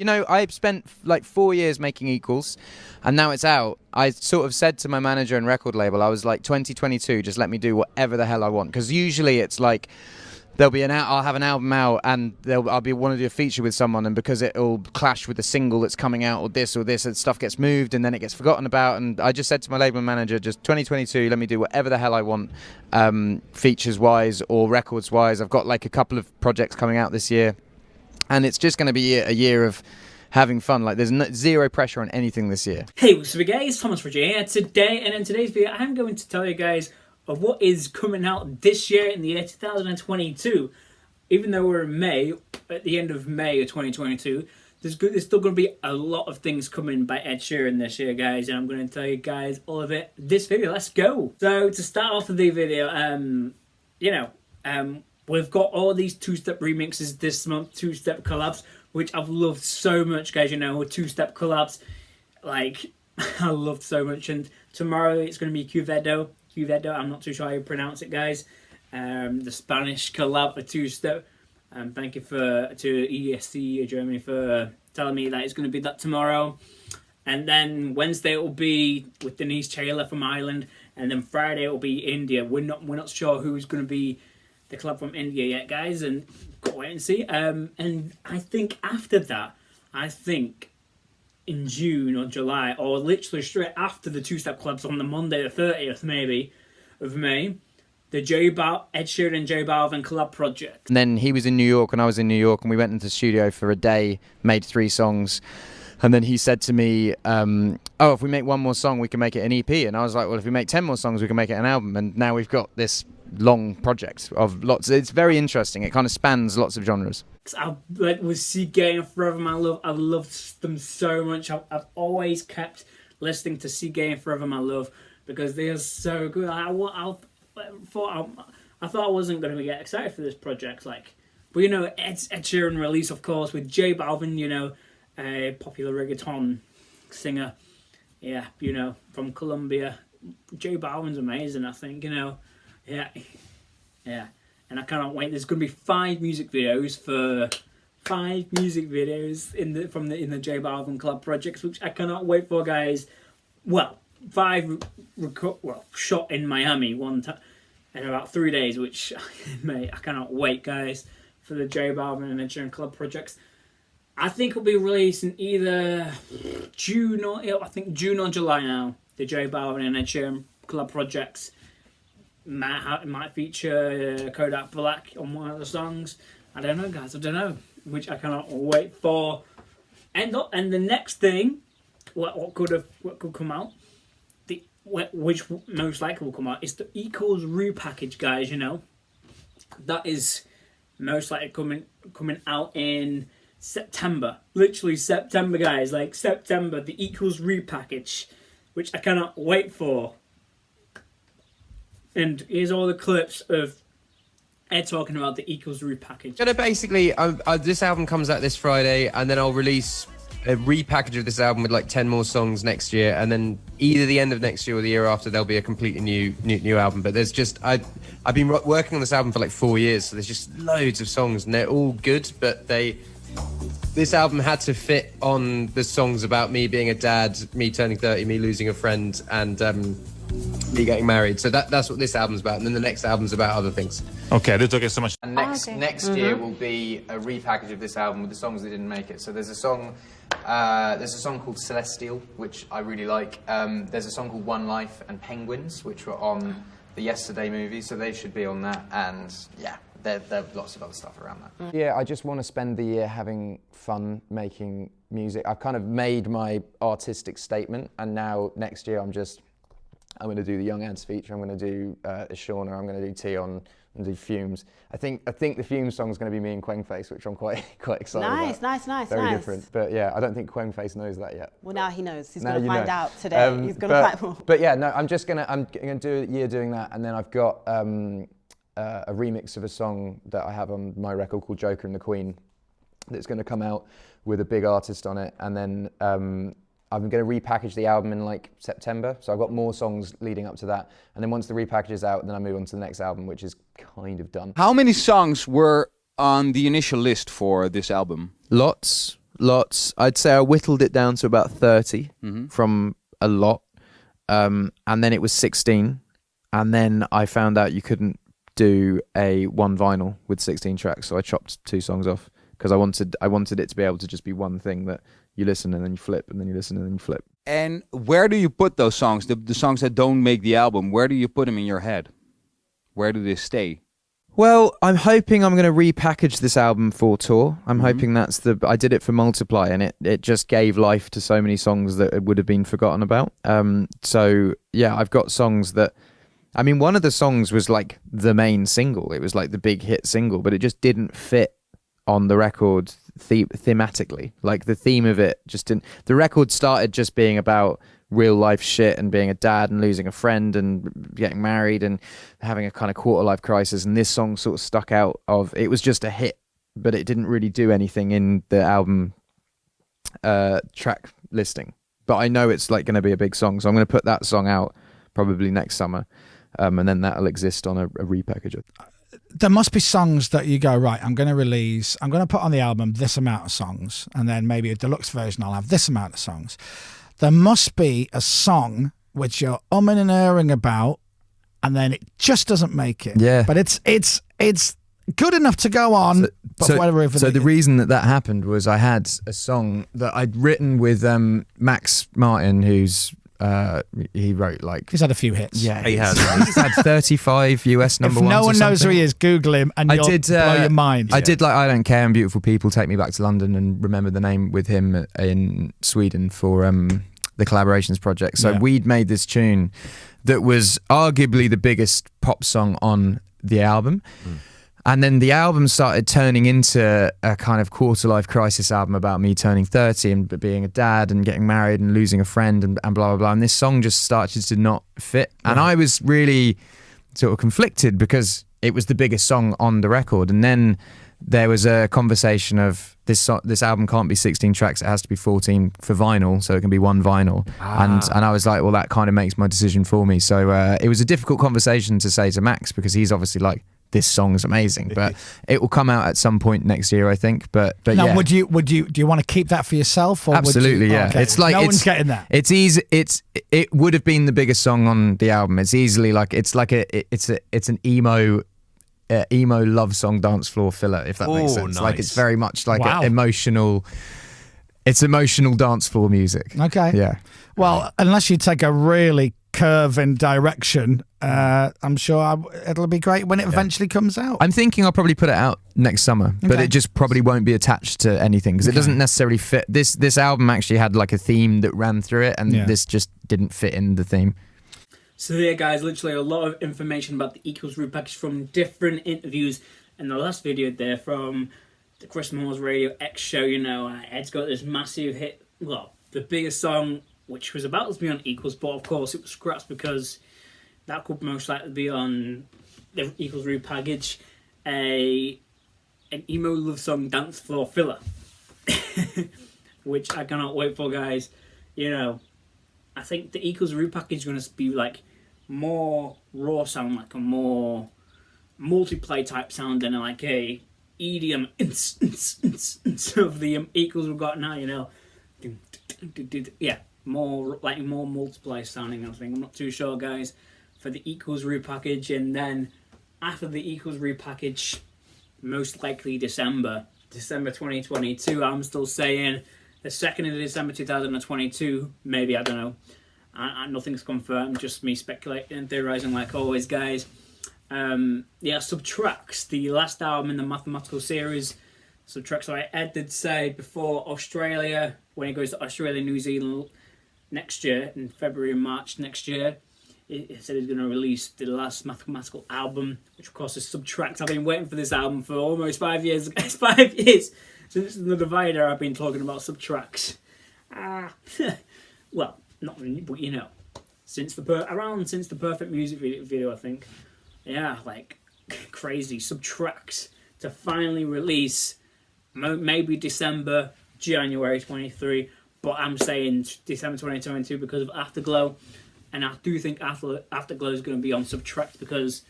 You know, I've spent like 4 years making Equals, and now it's out. I sort of said to my manager and record label, I was like, 2022, just let me do whatever the hell I want. Because usually it's like, I'll have an album out, and I'll want to do a feature with someone, and because it'll clash with the single that's coming out, or this, and stuff gets moved, and then it gets forgotten about. And I just said to my label manager, just 2022, let me do whatever the hell I want, features-wise or records-wise. I've got like a couple of projects coming out this year. And it's just going to be a year of having fun. Like, there's zero pressure on anything this year. Hey, what's up guys? Thomas Roger here today, and in today's video I'm going to tell you guys of what is coming out this year in the year 2022. Even though we're in May, at the end of May of 2022, there's still going to be a lot of things coming by Ed Sheeran this year, guys, and I'm going to tell you guys all of it this video. Let's go! So, to start off with the video, we've got all these two-step remixes this month, two-step collabs, which I've loved so much, guys. You know, two-step collabs, like, I loved so much. And tomorrow it's going to be Cuvedo, I'm not too sure how you pronounce it, guys. The Spanish collab, a two-step. Thank you to ESC Germany for telling me that it's going to be that tomorrow. And then Wednesday it will be with Denise Taylor from Ireland, and then Friday it will be India. We're not sure who's going to be the club from India yet, guys, and got to wait and see. And I think after that, in June or July, or literally straight after the two-step clubs on the Monday the 30th, maybe, of May, the Ed Sheeran and J Balvin collab project. And then he was in New York and I was in New York, and we went into the studio for a day, made 3 songs. And then he said to me, oh, if we make one more song, we can make it an EP. And I was like, well, if we make 10 more songs, we can make it an album. And now we've got this long project of lots. It's very interesting. It kind of spans lots of genres. I with Seagate and Forever My Love, I loved them so much. I've always kept listening to Seagate and Forever My Love because they are so good. I thought I wasn't going to get excited for this project, like, but you know, Ed Sheeran release, of course, with J Balvin, you know, a popular reggaeton singer, yeah, you know, from Colombia. J Balvin's amazing, I think, you know. Yeah, and I cannot wait. There's going to be 5 music videos in the J Balvin Club projects, which I cannot wait for, guys. Well, 5 shot in Miami one time in about 3 days, which mate, I cannot wait, guys, for the J Balvin and Ed Sheeran Club projects. I think it'll be released in either June or July now. The J Balvin and Ed Sheeran Club projects. It might feature Kodak Black on one of the songs. I don't know, guys. I don't know, which I cannot wait for. And the next thing, what could come out, which most likely will come out, is the Equals Repackage, guys. You know, that is most likely coming out in September. Literally September, guys. Like September, the Equals Repackage, which I cannot wait for. And here's all the clips of Ed talking about the Equals Repackage. So basically, this album comes out this Friday, and then I'll release a repackage of this album with like 10 more songs next year, and then either the end of next year or the year after there'll be a completely new album. But there's just I've been working on this album for like 4 years, so there's just loads of songs, and they're all good, but this album had to fit on the songs about me being a dad, me turning 30, me losing a friend, and me getting married. So that's what this album's about, and then the next album's about other things. Okay, this took so much. And next year will be a repackage of this album with the songs that didn't make it. So there's a song called Celestial, which I really like. There's a song called One Life and Penguins, which were on the Yesterday movie, so they should be on that. And yeah, there are lots of other stuff around that. Yeah, I just want to spend the year having fun making music. I've kind of made my artistic statement, and now next year I'm going to do the Young Ads feature, I'm going to do Shauna, I'm going to do Tion, and do Fumes. I think the Fumes song is going to be me and Quengface, which I'm quite excited about. Nice. Very different. But yeah, I don't think Quengface knows that yet. Well, now he knows. He's going to find out today. He's going to find more. But yeah, no, I'm going to do a year doing that, and then I've got a remix of a song that I have on my record called Joker and the Queen that's going to come out with a big artist on it, and then I'm going to repackage the album in like September, so I've got more songs leading up to that, and then once the repackage is out, then I move on to the next album, which is kind of done. How many songs were on the initial list for this album? Lots. lots. I'd say I whittled it down to about 30 from a lot. And then it was 16. And then I found out you couldn't do a one vinyl with 16 tracks. So I chopped 2 songs off because I wanted it to be able to just be one thing that you listen and then you flip and then you listen and then you flip. And where do you put those songs? The songs that don't make the album, where do you put them in your head? Where do they stay? Well, I'm hoping I'm going to repackage this album for tour. I'm hoping I did it for Multiply, and it just gave life to so many songs that would have been forgotten about. So yeah, I've got songs that, I mean, one of the songs was like the main single. It was like the big hit single, but it just didn't fit on the record thematically. Like the theme of it just didn't. The record started just being about real life shit and being a dad and losing a friend and getting married and having a kind of quarter life crisis, and this song sort of stuck out of it was just a hit, but it didn't really do anything in the album track listing. But I know it's like going to be a big song, so I'm going to put that song out probably next summer, and then that'll exist on a repackage. There must be songs that you go, right, I'm going to put on the album this amount of songs, and then maybe a deluxe version I'll have this amount of songs. There must be a song which you're umming and erring about, and then it just doesn't make it. Yeah. But it's good enough to go on. So the reason that happened was I had a song that I'd written with Max Martin, who's he wrote like... He's had a few hits. Yeah, he has. He's had 35 US number ones. If no one knows who he is, Google him and you'll blow your mind. I did like I Don't Care and Beautiful People, Take Me Back to London, and remember the name with him in Sweden for the Collaborations project. So we'd made this tune that was arguably the biggest pop song on the album. And then the album started turning into a kind of quarter life crisis album about me turning 30 and being a dad and getting married and losing a friend and blah, blah, blah. And this song just started to not fit. And I was really sort of conflicted because it was the biggest song on the record. And then there was a conversation of this album can't be 16 tracks, it has to be 14 for vinyl, so it can be one vinyl. And I was like, well, that kind of makes my decision for me. So it was a difficult conversation to say to Max, because he's obviously like, this song is amazing, but it will come out at some point next year, I think. But now, yeah. Do you want to keep that for yourself? Or absolutely, yeah. Okay. It's like no one's getting that. It's easy. It would have been the biggest song on the album. It's easily like it's an emo love song dance floor filler, if that makes sense. Nice. Like it's very much like emotional. It's emotional dance floor music. Okay. Yeah. Well, unless you take a really curve in direction, I'm sure it'll be great when it eventually comes out. I'm thinking I'll probably put it out next summer, but it just probably won't be attached to anything because it doesn't necessarily fit. This album actually had like a theme that ran through it, and this just didn't fit in the theme. So yeah, guys, literally a lot of information about the Equals Repackage from different interviews. And the last video there from the Chris Moore's Radio X show, Ed's got this massive hit, well, the biggest song, which was about to be on Equals, but of course it was scrapped because that could most likely be on the Equals Repackage, an emo love song dance floor filler, which I cannot wait for, guys. I think the Equals Repackage is going to be like more raw sound, like a more multiplay type sound than like a EDM of the Equals we've got now, Yeah, more multiplay sounding, I think. I'm not too sure, guys, for the Equals Repackage. And then after the Equals Repackage, most likely December 2022, I'm still saying the 2nd of December 2022, maybe, I don't know. Nothing's confirmed, just me speculating and theorising like always, guys. Subtracts, the last album in the mathematical series. Subtracts, so Ed did say before Australia, when he goes to Australia, New Zealand next year, in February and March next year, he said he's going to release the last mathematical album, which of course is Subtract. I've been waiting for this album for almost 5 years. It's 5 years since The Divider I've been talking about Subtracts. Well, not really, but since the Perfect Music video, I think. Yeah, like crazy. Subtracts to finally release maybe December, January 23, but I'm saying December 2022 because of Afterglow, and I do think Afterglow is going to be on Subtract because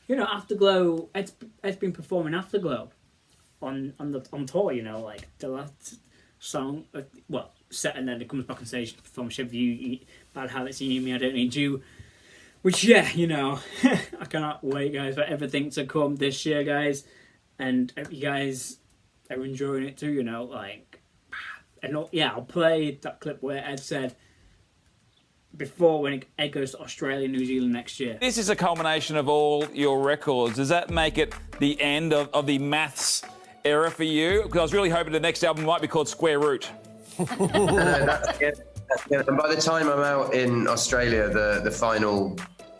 Afterglow, it's been performing Afterglow on tour, like the last. song, set, and then it comes back on stage to perform Shape You, Bad Habits, You Need Me, I Don't Need You. Which, yeah, you know, I cannot wait, guys, for everything to come this year, guys. And if you guys are enjoying it too, you know, like, and I'll play that clip where Ed said before when Ed goes to Australia and New Zealand next year. This is a culmination of all your records. Does that make it the end of the maths era for you? Because I was really hoping the next album might be called Square Root. That's it. And by the time I'm out in Australia, the final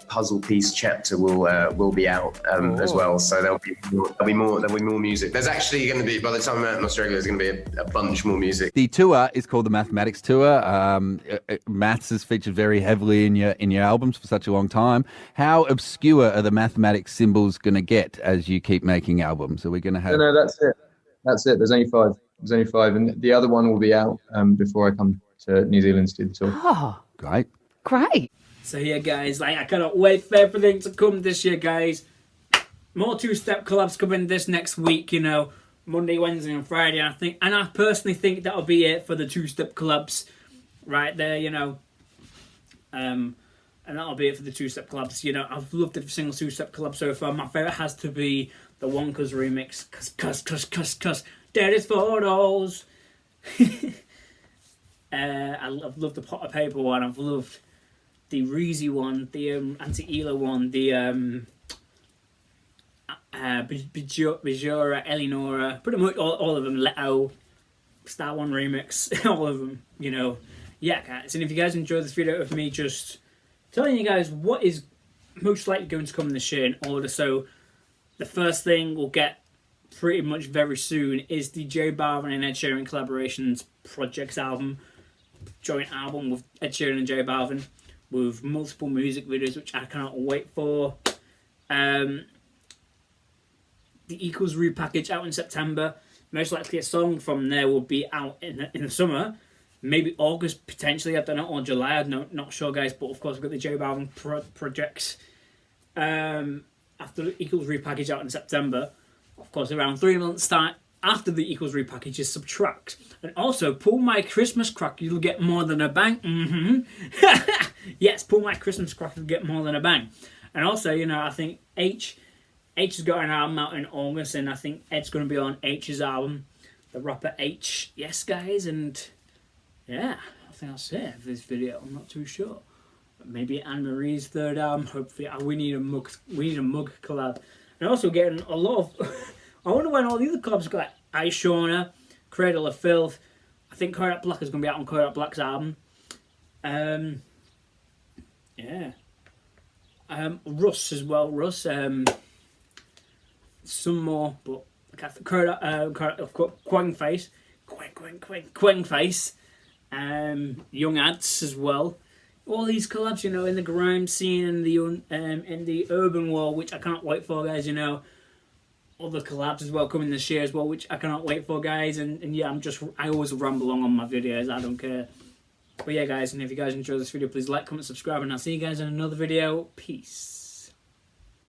puzzle piece chapter will be out as well. So there'll be more music. There's actually going to be, by the time I'm out in Australia, there's going to be a bunch more music. The tour is called the Mathematics Tour. Maths has featured very heavily in your albums for such a long time. How obscure are the mathematics symbols going to get as you keep making albums? Are we going to have? No, that's it. That's it. There's only five, and the other one will be out before I come to New Zealand to do the tour. Oh, Great. So yeah, guys, like, I cannot wait for everything to come this year, guys. More two-step collabs coming this next week, you know, Monday, Wednesday, and Friday. And I personally think that'll be it for the two-step collabs, right there, you know. And that'll be it for the two-step collabs. You know, I've loved every single two-step collab so far. My favorite has to be the Wonka's remix, cause Daddy's photos. I've loved the Pot of Paper one. I've loved the Reezy one, the Anti-Ela one, the Bajora, Eleonora, pretty much all of them. Leto, Star One remix, all of them. You know, yeah, guys. And if you guys enjoyed this video of me just telling you guys what is most likely going to come this year in order, so the first thing we'll get pretty much very soon is the J Balvin and Ed Sheeran collaborations projects album, joint album with Ed Sheeran and J Balvin, with multiple music videos, which I cannot wait for. The Equals Repackage out in September. Most likely a song from there will be out in the summer. Maybe August, potentially, I don't know, or July, I'm not sure, guys. But of course, we've got the J Balvin projects. After the Equals Repackage out in September, of course, around 3 months' time, after the Equals Repackage is Subtract. And also, Pull My Christmas Crack, you'll get more than a bang. Yes, Pull My Christmas Crack, you'll get more than a bang. And also, you know, I think H has got an album out in August, and I think Ed's going to be on H's album, the rapper H. Yes, guys, and yeah, I think that's it for this video. I'm not too sure. Maybe Anne Marie's third album. Hopefully, we need a mug collab. And also getting a lot of. I wonder when all the other collabs got, like I Shauna, Cradle of Filth. I think Kodak Black is going to be out on Kodak Black's album. Yeah. Russ as well. Russ. Some more, but Quang Face. Young Ads as well. All these collabs, you know, in the grime scene and in the urban world, which I cannot wait for, guys. You know, other collabs as well coming this year as well, which I cannot wait for, guys. And yeah, I always ramble on my videos. I don't care. But yeah, guys, and if you guys enjoyed this video, please like, comment, subscribe, and I'll see you guys in another video. Peace.